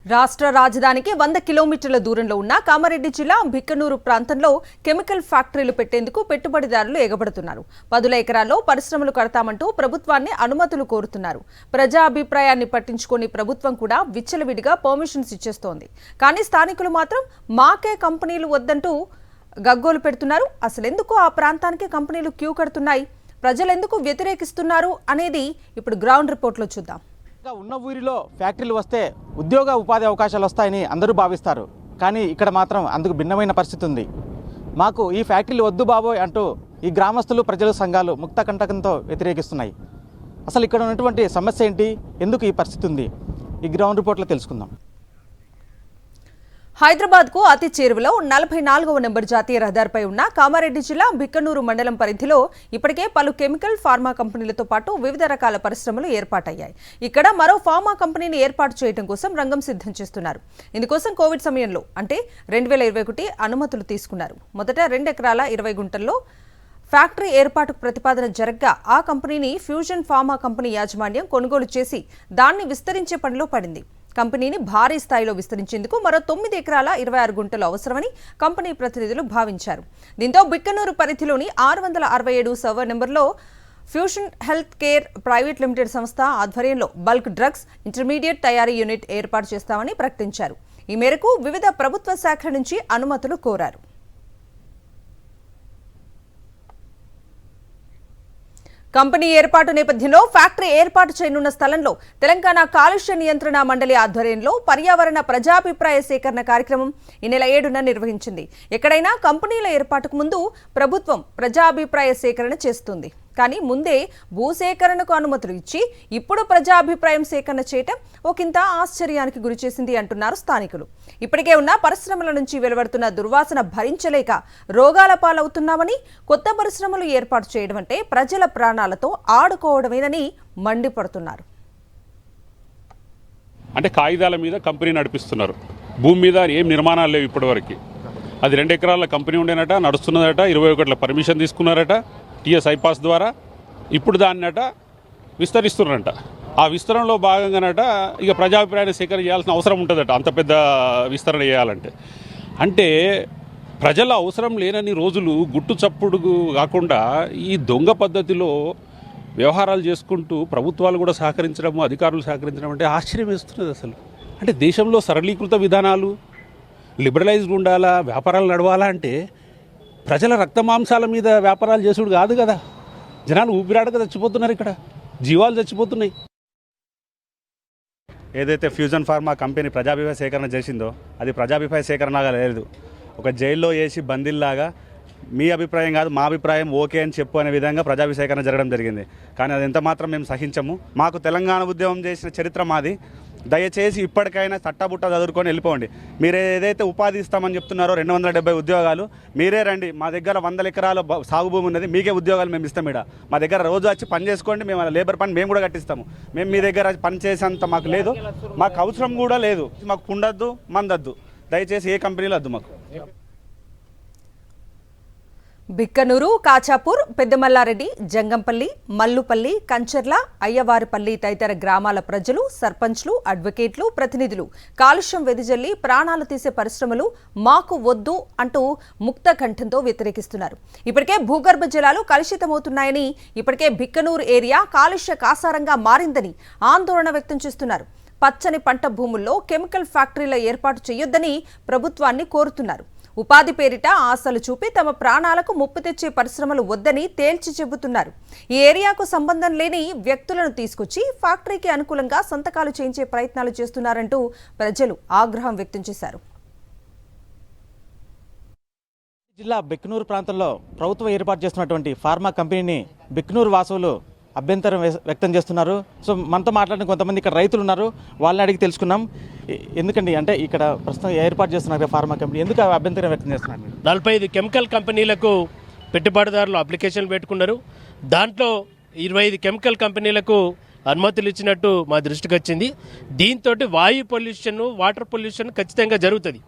రాష్ట్ర రాజధానికి 100 కిలోమీటర్ల దూరంలో ఉన్న కామారెడ్డి జిల్లా బిక్కనూరు ప్రాంతంలో కెమికల్ ఫ్యాక్టరీలు పెట్టేందుకు పెట్టుబడిదారులు ఎగబడుతున్నారు. 10 ఎకరాల్లో పరిశ్రమలు కడతామంటూ ప్రభుత్వాన్ని అనుమతులు కోరుతున్నారు. ప్రజా అభిప్రాయాన్ని పట్టించుకొని ప్రభుత్వం కూడా విచ్చలవిడిగా పర్మిషన్స్ ఇచ్చేస్తోంది. కానీ స్థానికులు మాత్రం మాకే కంపెనీలు వద్దంటూ గగ్గోలు పెడుతున్నారు. అసలెందుకు ఆ ప్రాంతానికి కంపెనీలు క్యూ కడుతున్నాయి, ప్రజలెందుకు వ్యతిరేకిస్తున్నారు అనేది ఇప్పుడు గ్రౌండ్ రిపోర్ట్లో చూద్దాం. ఉన్న ఊరిలో ఫ్యాక్టరీలు వస్తే ఉద్యోగ ఉపాధి అవకాశాలు వస్తాయని అందరూ భావిస్తారు. కానీ ఇక్కడ మాత్రం అందుకు భిన్నమైన పరిస్థితి ఉంది. మాకు ఈ ఫ్యాక్టరీలు వద్దు బాబోయ్ అంటూ ఈ గ్రామస్తులు, ప్రజల సంఘాలు ముక్త కంటకంతో వ్యతిరేకిస్తున్నాయి. అసలు ఇక్కడ ఉన్నటువంటి సమస్య ఏంటి, ఎందుకు ఈ పరిస్థితి ఉంది, ఈ గ్రౌండ్ రిపోర్ట్లో తెలుసుకుందాం. హైదరాబాద్కు అతి చేరువలో 44వ నెంబర్ జాతీయ రహదారిపై ఉన్న కామారెడ్డి జిల్లా బిక్కనూరు మండలం పరిధిలో ఇప్పటికే పలు కెమికల్ ఫార్మా కంపెనీలతో పాటు వివిధ రకాల పరిశ్రమలు ఏర్పాటయ్యాయి. ఇక్కడ మరో ఫార్మా కంపెనీని ఏర్పాటు చేయడం కోసం రంగం సిద్ధం చేస్తున్నారు. ఇందుకోసం కోవిడ్ సమయంలో అంటే 2021 అనుమతులు తీసుకున్నారు. మొదట 2 ఎకరాల 20 గుంటల్లో ఫ్యాక్టరీ ఏర్పాటుకు ప్రతిపాదన జరగ్గా ఆ కంపెనీని ఫ్యూజన్ ఫార్మా కంపెనీ యాజమాన్యం కొనుగోలు చేసి దాన్ని విస్తరించే పనిలో పడింది. కంపెనీని భారీ స్థాయిలో విస్తరించేందుకు మరో 9 ఎకరాల 26 గుంటలు అవసరమని కంపెనీ ప్రతినిధులు భావించారు. దీంతో బిక్కనూరు పరిధిలోని 667 సర్వర్ నెంబర్లో fusion health care private limited సంస్థ ఆధ్వర్యంలో బల్క్ డ్రగ్స్ ఇంటర్మీడియట్ తయారీ యూనిట్ ఏర్పాటు చేస్తామని ప్రకటించారు. ఈ మేరకు వివిధ ప్రభుత్వ శాఖల నుంచి అనుమతులు కోరారు. కంపెనీ ఏర్పాటు నేపథ్యంలో ఫ్యాక్టరీ ఏర్పాటు చేయనున్న స్థలంలో తెలంగాణ కాలుష్య నియంత్రణ మండలి ఆధ్వర్యంలో పర్యావరణ ప్రజాభిప్రాయ సేకరణ కార్యక్రమం ఈ నెల 7న నిర్వహించింది. ఎక్కడైనా కంపెనీల ఏర్పాటుకు ముందు ప్రభుత్వం ప్రజాభిప్రాయ సేకరణ చేస్తుంది. కానీ ముందే భూసేకరణకు అనుమతులు ఇచ్చి ఇప్పుడు ప్రజాభిప్రాయం సేకరణ చేయటం ఒకంత ఆశ్చర్యానికి గురిచేసింది అంటున్నారు స్థానికులు. ఇప్పటికే ఉన్న పరిశ్రమల నుంచి వెలువడుతున్న దుర్వాసన భరించలేక రోగాల పాలవుతున్నామని, కొత్త పరిశ్రమలు ఏర్పాటు చేయడం అంటే ప్రజల ప్రాణాలతో ఆడుకోవడమేనని మండిపడుతున్నారు. అంటే కాగితాల మీద కంపెనీ నడిపిస్తున్నారు, భూమి మీద ఏం నిర్మాణాలు లేవు ఇప్పటివరకు. అది 2 ఎకరాల కంపెనీ ఉండేనట, నడుస్తున్నదట, 21 పర్మిషన్ తీసుకున్నారట టీఎస్ ఐపాస్ ద్వారా. ఇప్పుడు దాన్నట విస్తరిస్తున్నారట. ఆ విస్తరణలో భాగంగానట ఇక ప్రజాభిప్రాయాన్ని సేకరణ చేయాల్సిన అవసరం ఉంటుందట, అంత పెద్ద విస్తరణ చేయాలంటే. అంటే ప్రజల అవసరం లేనన్ని రోజులు గుట్టు చప్పుడు కాకుండా ఈ దొంగ పద్ధతిలో వ్యవహారాలు చేసుకుంటూ ప్రభుత్వాలు కూడా సహకరించడం, అధికారులు సహకరించడం అంటే ఆశ్చర్యం వేస్తున్నది. అసలు అంటే దేశంలో సరళీకృత విధానాలు, లిబరలైజ్డ్ ఉండాలా, వ్యాపారాలు నడవాలా అంటే ప్రజల రక్తమాంసాల మీద వ్యాపారాలు చేసుడు కాదు కదా. జనాలు ఊపిరాడక చచ్చిపోతున్నారు, ఇక్కడ జీవాలు చచ్చిపోతున్నాయి. ఏదైతే ఫ్యూజన్ ఫార్మా కంపెనీ ప్రజాభిప్రాయ సేకరణ చేసిందో అది ప్రజాభిప్రాయ సేకరణగా లేదు. ఒక జైల్లో వేసి బందీల్లాగా మీ అభిప్రాయం కాదు మా అభిప్రాయం ఓకే అని చెప్పు అనే విధంగా ప్రజాభిప్రాయ సేకరణ జరగడం జరిగింది. కానీ అది ఎంత మాత్రం మేము సహించము. మాకు తెలంగాణ ఉద్యమం చేసిన చరిత్ర మాది. దయచేసి ఇప్పటికైనా చట్టబుట్ట చదువుకొని వెళ్ళిపోండి. మీరు ఏదైతే ఉపాధి ఇస్తామని చెప్తున్నారో 270 ఉద్యోగాలు మీరే రండి. మా దగ్గర 100 ఎకరాల సాగు భూమి ఉన్నది, మీకే ఉద్యోగాలు మేము ఇస్తాం. ఇక్కడ మా దగ్గర రోజు వచ్చి పని చేసుకోండి, మేము లేబర్ పని మేము కూడా కట్టిస్తాము. మేము మీ దగ్గర పని చేసేంత మాకు లేదు, మాకు అవసరం కూడా లేదు. మాకు ఉండద్దు, మందద్దు, దయచేసి ఏ కంపెనీలు వద్దు మాకు. బిక్కనూరు, కాచాపూర్, పెద్దమల్లారెడ్డి, జంగంపల్లి, మల్లుపల్లి, కంచర్ల, అయ్యవారిపల్లి తదితర గ్రామాల ప్రజలు, సర్పంచ్లు, అడ్వకేట్లు, ప్రతినిధులు కాలుష్యం వెదిజల్లి ప్రాణాలు తీసే పరిశ్రమలు మాకు వద్దు అంటూ ముక్త కంఠంతో వ్యతిరేకిస్తున్నారు. ఇప్పటికే భూగర్భ జలాలు కలుషితమవుతున్నాయని, ఇప్పటికే బిక్కనూరు ఏరియా కాలుష్య కాసారంగా మారిందని ఆందోళన వ్యక్తం చేస్తున్నారు. పచ్చని పంట భూముల్లో కెమికల్ ఫ్యాక్టరీల ఏర్పాటు చేయొద్దని ప్రభుత్వాన్ని కోరుతున్నారు. ఉపాధి పేరిట ఆశలు చూపి తమ ప్రాణాలకు ముప్పు తెచ్చే పరిశ్రమలు వద్దని తేల్చి చెబుతున్నారు. ఈ ఏరియాకు సంబంధం లేని వ్యక్తులను తీసుకొచ్చి ఫ్యాక్టరీకి అనుకూలంగా సంతకాలు చేయించే ప్రయత్నాలు చేస్తున్నారంటూ ప్రజలు ఆగ్రహం వ్యక్తం చేశారు. జిల్లా బిక్కనూరు ప్రాంతంలో ప్రభుత్వం ఏర్పాటు చేస్తున్నటువంటి ఫార్మా కంపెనీని బిక్కనూరు వాసులు అభ్యంతరం వ్యక్తం చేస్తున్నారు. సో మనతో మాట్లాడిన కొంతమంది ఇక్కడ రైతులు ఉన్నారు, వాళ్ళని అడిగి తెలుసుకున్నాం. ఎందుకండి అంటే ఇక్కడ ప్రస్తుతం ఏర్పాటు చేస్తున్నారు ఫార్మా కంపెనీ, ఎందుకు అభ్యంతరం వ్యక్తం చేస్తున్నారు? 45 కెమికల్ కంపెనీలకు పెట్టుబడిదారులు అప్లికేషన్లు పెట్టుకున్నారు. దాంట్లో 25 కెమికల్ కంపెనీలకు అనుమతులు ఇచ్చినట్టు మా దృష్టికి వచ్చింది. దీంతో వాయు పొల్యూషన్, వాటర్ పొల్యూషన్ ఖచ్చితంగా జరుగుతుంది.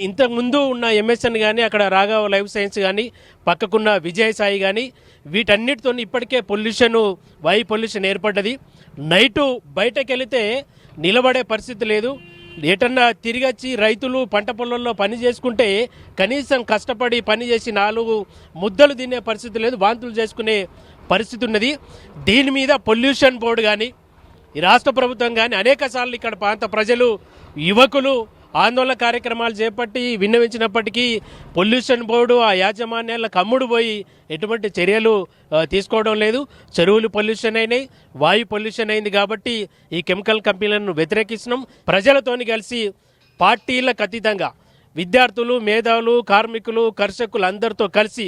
ఇంతకుముందు ఉన్న ఎంఎస్ఎన్ కానీ, అక్కడ రాఘవ లైఫ్ సైన్స్ కానీ, పక్కకున్న విజయసాయి కానీ, వీటన్నిటితో ఇప్పటికే వాయు పొల్యూషన్ ఏర్పడ్డది. నైటు బయటకు వెళితే నిలబడే పరిస్థితి లేదు. ఏటన్నా తిరిగి వచ్చి రైతులు పంట పొలాల్లో పని చేసుకుంటే కనీసం కష్టపడి పని చేసి 4 ముద్దలు తినే పరిస్థితి లేదు, వాంతులు చేసుకునే పరిస్థితి ఉన్నది. దీని మీద పొల్యూషన్ బోర్డు కానీ ఈ రాష్ట్ర ప్రభుత్వం కానీ అనేక సార్లు ఇక్కడ ప్రాంత ప్రజలు యువకులు ఆందోళన కార్యక్రమాలు చేపట్టి విన్నవించినప్పటికీ పొల్యూషన్ బోర్డు ఆ యాజమాన్యాలకు అమ్ముడు పోయి ఎటువంటి చర్యలు తీసుకోవడం లేదు. చెరువులు పొల్యూషన్ అయినాయి, వాయు పొల్యూషన్ అయింది. కాబట్టి ఈ కెమికల్ కంపెనీలను వ్యతిరేకిస్తున్నాం. ప్రజలతోని కలిసి పార్టీలకు అతీతంగా విద్యార్థులు, మేధావులు, కార్మికులు, కర్షకులు అందరితో కలిసి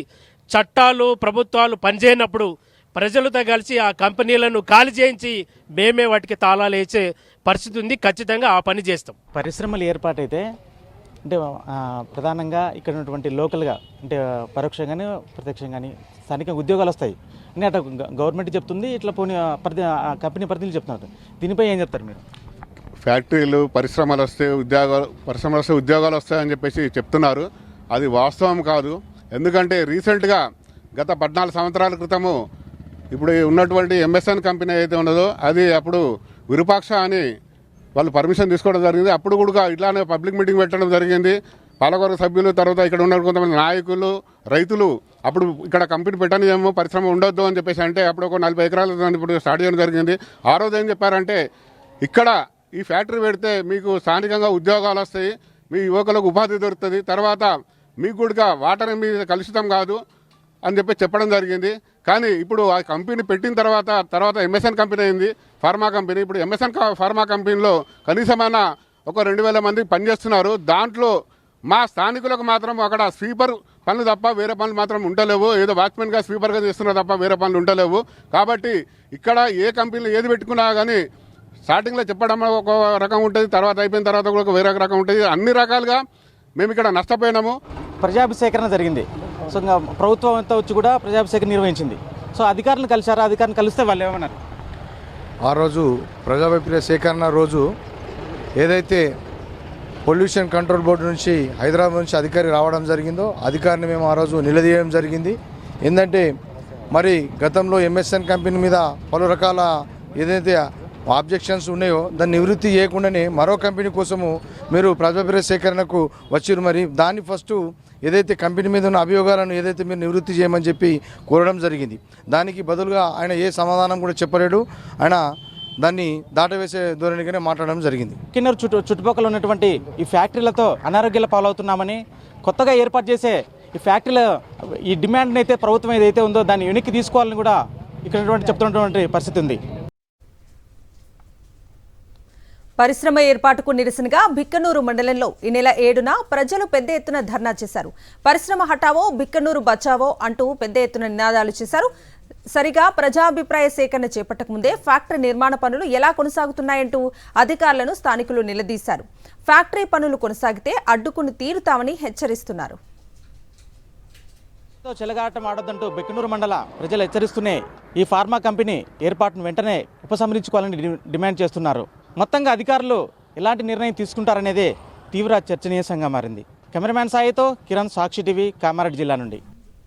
చట్టాలు ప్రభుత్వాలు పనిచేయనప్పుడు ప్రజలతో కలిసి ఆ కంపెనీలను ఖాళీ చేయించి మేమే వాటికి తాళాలు వేసే పరిస్థితి ఉంది. ఖచ్చితంగా ఆ పని చేస్తాం. పరిశ్రమలు ఏర్పాటైతే అంటే ప్రధానంగా ఇక్కడ ఉన్నటువంటి లోకల్గా అంటే పరోక్షంగానే ప్రత్యక్షంగానే స్థానిక ఉద్యోగాలు వస్తాయి అని అటు గవర్నమెంట్ చెప్తుంది, ఇట్లా పోనీ కంపెనీ ప్రతినిధులు చెప్తున్నారు. దీనిపై ఏం చెప్తారు మీరు? ఫ్యాక్టరీలు పరిశ్రమలు వస్తే ఉద్యోగాలు వస్తాయని చెప్పేసి చెప్తున్నారు. అది వాస్తవం కాదు. ఎందుకంటే రీసెంట్గా గత 14 సంవత్సరాల క్రితము ఇప్పుడు ఉన్నటువంటి ఎంఎస్ఎన్ కంపెనీ ఏదైతే ఉన్నదో అది అప్పుడు విరూపాక్ష అని వాళ్ళు పర్మిషన్ తీసుకోవడం జరిగింది. అప్పుడు కూడా ఇట్లానే పబ్లిక్ మీటింగ్ పెట్టడం జరిగింది. పాలకవర్గ సభ్యులు, తర్వాత ఇక్కడ ఉన్న కొంతమంది నాయకులు, రైతులు అప్పుడు ఇక్కడ కంపెనీ పెట్టనిదేమో, పరిశ్రమ ఉండొద్దు అని చెప్పేసి అంటే అప్పుడు ఒక 40 ఎకరాలు ఇప్పుడు స్టార్ట్ చేయడం జరిగింది. ఆ రోజు ఏం చెప్పారంటే ఇక్కడ ఈ ఫ్యాక్టరీ పెడితే మీకు స్థానికంగా ఉద్యోగాలు వస్తాయి, మీ యువకులకు ఉపాధి దొరుకుతుంది, తర్వాత మీకు కూడా వాటర్ మీద కలుషితం కాదు అని చెప్పి చెప్పడం జరిగింది. కానీ ఇప్పుడు ఆ కంపెనీ పెట్టిన తర్వాత ఎంఎస్ఎన్ కంపెనీ అయింది, ఫార్మా కంపెనీ. ఇప్పుడు ఎంఎస్ఎన్ ఫార్మా కంపెనీలో కనీసమైన ఒక 2000 మంది పనిచేస్తున్నారు. దాంట్లో మా స్థానికులకు మాత్రం అక్కడ స్వీపర్ పనులు తప్ప వేరే పనులు మాత్రం ఉండలేవు. ఏదో వాచ్మెన్గా స్వీపర్గా చేస్తున్నారు తప్ప వేరే పనులు ఉండలేవు. కాబట్టి ఇక్కడ ఏ కంపెనీలు ఏది పెట్టుకున్నా కానీ స్టార్టింగ్లో చెప్పడం ఒక రకం ఉంటుంది, తర్వాత అయిపోయిన తర్వాత కూడా వేరే రకం ఉంటుంది. అన్ని రకాలుగా మేము ఇక్కడ నష్టపోయినాము. ప్రజాభిసేకరణ జరిగింది. సో ఇంకా ప్రభుత్వం అంతా వచ్చి కూడా ప్రజాభిసేకరణ నిర్వహించింది. సో అధికారులను కలిశారు. అధికారులను కలిస్తే వాళ్ళు ఏమన్నారు? ఆ రోజు ప్రజాభిప్రాయ సేకరణ రోజు ఏదైతే పొల్యూషన్ కంట్రోల్ బోర్డు నుంచి హైదరాబాద్ నుంచి అధికారి రావడం జరిగిందో అధికారిని మేము ఆ రోజు నిలదీయడం జరిగింది. ఏంటంటే మరి గతంలో ఎంఎస్ఎన్ కంపెనీ మీద పలు రకాల ఏదైతే ఆబ్జెక్షన్స్ ఉన్నాయో దాన్ని నివృత్తి చేయకుండానే మరో కంపెనీ కోసము మీరు ప్రజాభిప్రాయ సేకరణకు వచ్చిరు. మరి దాన్ని ఫస్ట్ ఏదైతే కంపెనీ మీద ఉన్న అభియోగాలను ఏదైతే మీరు నివృత్తి చేయమని చెప్పి కోరడం జరిగింది. దానికి బదులుగా ఆయన ఏ సమాధానం కూడా చెప్పలేడు. ఆయన దాన్ని దాటవేసే ధోరణిగానే మాట్లాడడం జరిగింది. కిన్నెర చుట్టుపక్కల ఉన్నటువంటి ఈ ఫ్యాక్టరీలతో అనారోగ్యాల పాలవుతున్నామని కొత్తగా ఏర్పాటు చేసే ఈ ఫ్యాక్టరీల ఈ డిమాండ్ని అయితే ప్రభుత్వం ఏదైతే ఉందో దాన్ని వెనక్కి తీసుకోవాలని కూడా ఇక్కడ చెప్తున్నటువంటి పరిస్థితి ఉంది. పరిశ్రమ ఏర్పాటుకు నిరసనగా బిక్కనూరు మండలంలో ఈ నెల 7న ప్రజలు పెద్ద ఎత్తున ధర్నా చేశారు. పరిశ్రమ హటావో, బిక్కనూరు బచావో అంటూ పెద్ద ఎత్తున నినాదాలు చేశారు. సరిగా ప్రజాభిప్రాయ సేకరణ చేపట్టక ముందే ఫ్యాక్టరీ నిర్మాణ పనులు ఎలా కొనసాగుతున్నాయంటూ అధికారులను స్థానికులు నిలదీశారు. ఫ్యాక్టరీ పనులు కొనసాగితే అడ్డుకుని తీరుతామని హెచ్చరిస్తున్నారు. చెలగాటం ఆడొద్దంటూ బిక్కనూరు మండల ప్రజలు హెచ్చరిస్తూనే ఈ ఫార్మా కంపెనీ ఏర్పాటును వెంటనే ఉపసంహరించుకోవాలని డిమాండ్ చేస్తున్నారు. మొత్తంగా అధికారులు ఎలాంటి నిర్ణయం తీసుకుంటారనేదే తీవ్ర చర్చనీయాంశంగా మారింది. కెమెరామ్యాన్ సాయితో కిరణ్, సాక్షి టీవీ, కామారెడ్డి జిల్లా నుండి.